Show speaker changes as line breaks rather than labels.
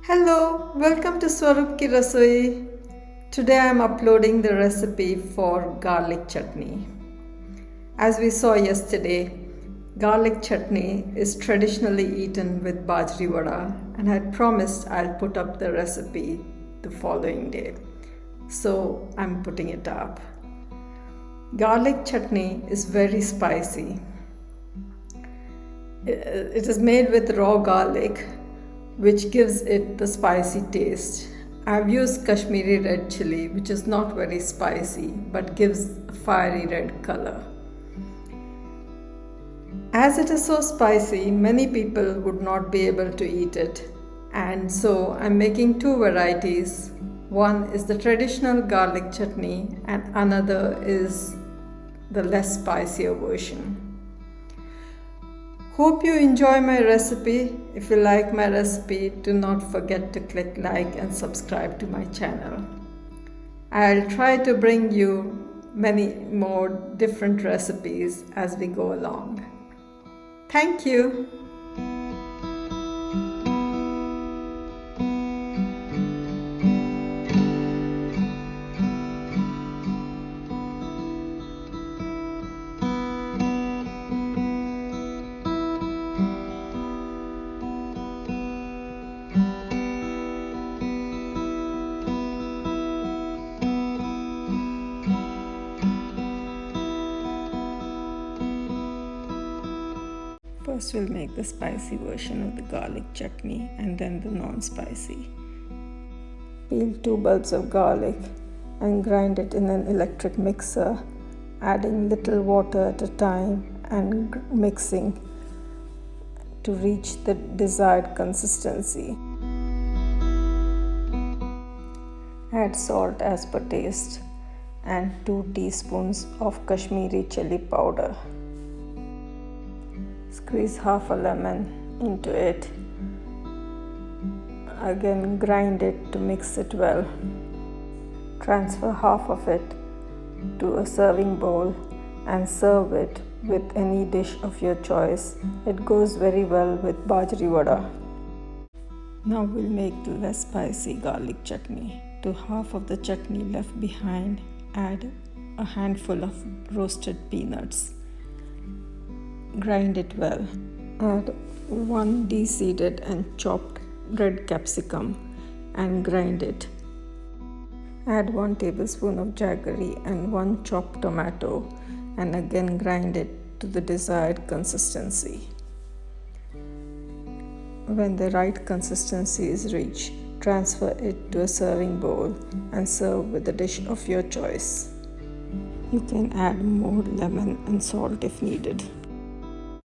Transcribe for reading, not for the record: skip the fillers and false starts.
Hello, welcome to Swarup Ki Rasoi. Today I am uploading the recipe for garlic chutney. As we saw yesterday, garlic chutney is traditionally eaten with bajri vada, and I promised I'll put up the recipe the following day. So I'm putting it up. Garlic chutney is very spicy. It is made with raw garlic, which gives it the spicy taste. I've used Kashmiri red chilli, which is not very spicy but gives a fiery red color. As it is so spicy, many people would not be able to eat it, and so I'm making two varieties. One is the traditional garlic chutney and another is the less spicier version. Hope you enjoy my recipe. If you like my recipe, do not forget to click like and subscribe to my channel. I'll try to bring you many more different recipes as we go along. Thank you. First we'll make the spicy version of the garlic chutney and then the non-spicy. Peel 2 bulbs of garlic and grind it in an electric mixer, adding little water at a time and mixing to reach the desired consistency. Add salt as per taste and 2 teaspoons of Kashmiri chilli powder. Squeeze half a lemon into it. Again grind it to mix it well. Transfer half of it to a serving bowl and serve it with any dish of your choice. It goes very well with bajri vada. Now we'll make the less spicy garlic chutney. To half of the chutney left behind, add a handful of roasted peanuts. Grind it well. Add 1 deseeded and chopped red capsicum and grind it. Add 1 tablespoon of jaggery and 1 chopped tomato and again grind it to the desired consistency. When the right consistency is reached, transfer it to a serving bowl and serve with a dish of your choice. You can add more lemon and salt if needed.